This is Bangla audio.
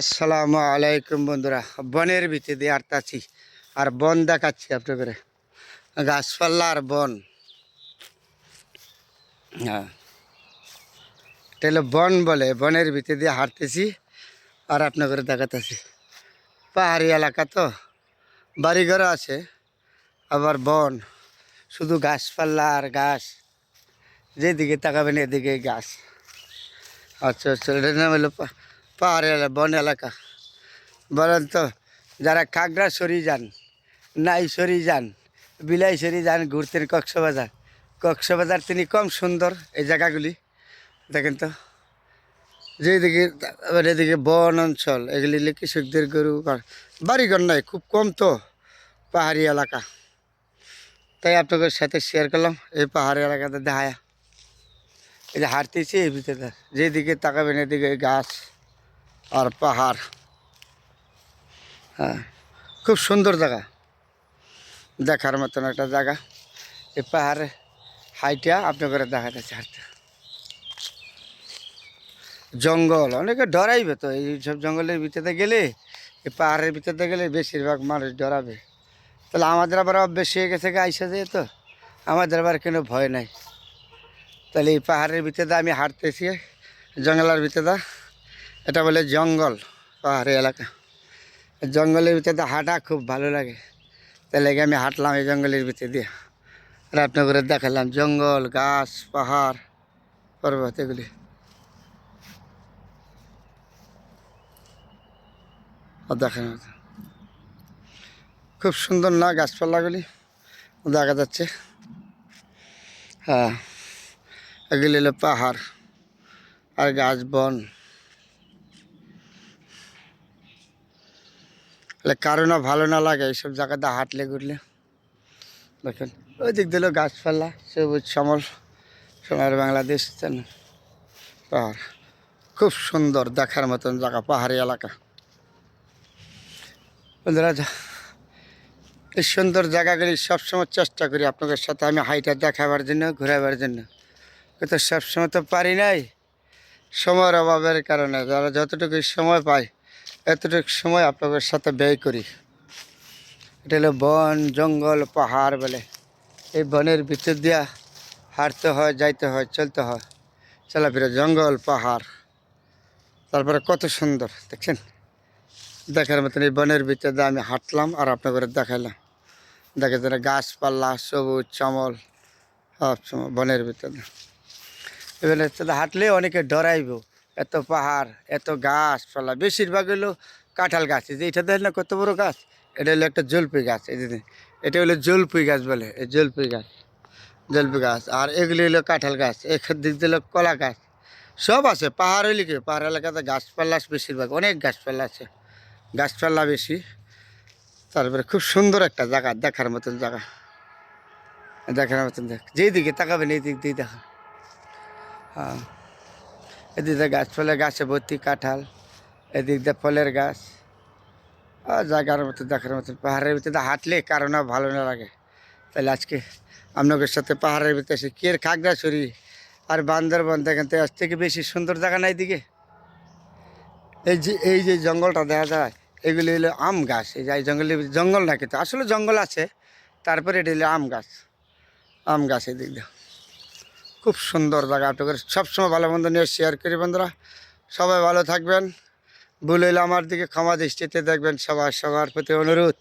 আসসালামু আলাইকুম বন্ধুরা, বনের ভিতরে দিয়ে হাঁটতাছি আর বন দেখাচ্ছি আপনাদের। গাছপালা আর বন, হ্যাঁ এটা হলো বন বলে। বনের ভিতরে দিয়ে হাঁটতেছি আর আপনাদের দেখাতেছি। পাহাড়ি এলাকা তো, বাড়িঘর আছে, আবার বন, শুধু গাছপালা আর গাছ। যেদিকে তাকাবেন এদিকে গাছ। আচ্ছা আচ্ছা, এটার নাম হলো পাহাড়ি এলাকা, বন এলাকা বলেন তো। যারা খাগড়াছড়ি যান, নাইছড়ি যান, বিলাইছড়ি যান ঘুরতেন, কক্সবাজার, কক্সবাজার তিনি কম সুন্দর এই জায়গাগুলি দেখেন তো। যেদিকে আবার এদিকে বন অঞ্চল, এগুলি কৃষকদের গরু বাড়িঘর নাই, খুব কম তো, পাহাড়ি এলাকা। তাই আপনাদের সাথে শেয়ার করলাম এই পাহাড়ি এলাকাতে দেখায়। এই যে হাঁটতেছি এই ভিতরে, যেদিকে তাকাবেন এদিকে গাছ আর পাহাড়। হ্যাঁ, খুব সুন্দর জায়গা, দেখার মতন একটা জায়গা। এই পাহাড়ে হাইটা আপনাদের দেখা যাচ্ছে হাঁটতে। জঙ্গল অনেকে ডরাইবে তো, এইসব জঙ্গলের ভিতরে গেলে, এই পাহাড়ের ভিতরে গেলে বেশিরভাগ মানুষ ডরাবে। তাহলে আমাদের আবার অভ্যেস হয়ে গেছে আইসা যেয়ে, তো আমাদের আবার কোনো ভয় নাই। তাহলে এই পাহাড়ের ভিতরে আমি হাঁটতেছি, জঙ্গলের ভিতরে। এটা বলে জঙ্গল, পাহাড়ি এলাকা। জঙ্গলের ভিতরে হাঁটা খুব ভালো লাগে, তাহলে আমি হাঁটলাম এই জঙ্গলের ভিতরে দিয়ে। আর আপনাদের দেখালাম জঙ্গল, গাছ, পাহাড়, পর্বত, এগুলি দেখার মতো। খুব সুন্দর না গাছপালাগুলি দেখা যাচ্ছে। হ্যাঁ, এগুলি হলো পাহাড় আর গাছ, বন। কারো না ভালো না লাগে এইসব জায়গাতে হাঁটলে ঘুরলে। দেখেন ওই দিক দিল গাছপালা, সবুজ শ্যামল, সোনার বাংলাদেশ। পাহাড় খুব সুন্দর দেখার মতন জায়গা, পাহাড়ি এলাকা। বন্ধুরা, এই সুন্দর জায়গাগুলি সবসময় চেষ্টা করি আপনাদের সাথে আমি হাইটা দেখাবার জন্য, ঘোরাবার জন্য, কিন্তু সবসময় তো পারি নাই, সময়ের অভাবের কারণে। যারা যতটুকু সময় পায় এতটুকু সময় আপনাদের সাথে ব্যয় করি। এটা হলো বন, জঙ্গল, পাহাড় বলে। এই বনের ভিতর দিয়া হাঁটতে হয়, যাইতে হয়, চলতে হয়, চলাফেরা। জঙ্গল, পাহাড়, তারপরে কত সুন্দর দেখছেন, দেখার মতন। এই বনের ভিতরে আমি হাঁটলাম আর আপনাদের দেখাইলাম। দেখে যারা গাছপালা, সবুজ শ্যামল, সবসময় বনের ভিতরে। এবারে হাঁটলে অনেকে ডরাইব, এত পাহাড়, এত গাছপালা। বেশিরভাগ হলো কাঁঠাল গাছ। এই যে এটা দেখেন না কত বড় গাছ, এটা হলো একটা জলপুই গাছ। এই যে এটা হলো জলপুই গাছ বলে, এই জলপুই গাছ, জলপুই গাছ। আর এগুলি হলো কাঁঠাল গাছ, এখান দিক দিল কলা গাছ, সব আছে। পাহাড় হইলে কি, পাহাড় এলাকাতে গাছপালা বেশিরভাগ, অনেক গাছপালা আছে, গাছপালা বেশি। তারপরে খুব সুন্দর একটা জায়গা, দেখার মতন জায়গা, দেখার মতন। যেদিকে তাকাবেন এই দিক দিয়ে দেখা। হ্যাঁ, এদিক দিয়ে গাছপালা, গাছে ভর্তি কাঁঠাল, এদিক দিয়ে ফলের গাছ। আর জায়গার মতো, দেখার মতো। পাহাড়ের ভিতরে হাঁটলে কারো না ভালো না লাগে। তাহলে আজকে আপনাদের সাথে পাহাড়ের ভিতরে এসে কি, খাগড়াছড়ি আর বান্দরবন দেখেন তো, আজ থেকে বেশি সুন্দর জায়গা নাই দিকে। এই যে জঙ্গলটা দেখা যায়, এগুলি হলো আম গাছ। এই যে এই জঙ্গলের জঙ্গল না, কিন্তু আসলে জঙ্গল আছে। তারপরে এটা হলো আম গাছ, আম গাছ। এই দিক দিয়ে খুব সুন্দর জায়গা। আপনাদের সবসময় ভালো মন্দ নিয়ে শেয়ার করি বন্ধুরা। সবাই ভালো থাকবেন। ভুল হইলে আমার দিকে ক্ষমা দৃষ্টিতে দেখবেন, সবার প্রতি অনুরোধ।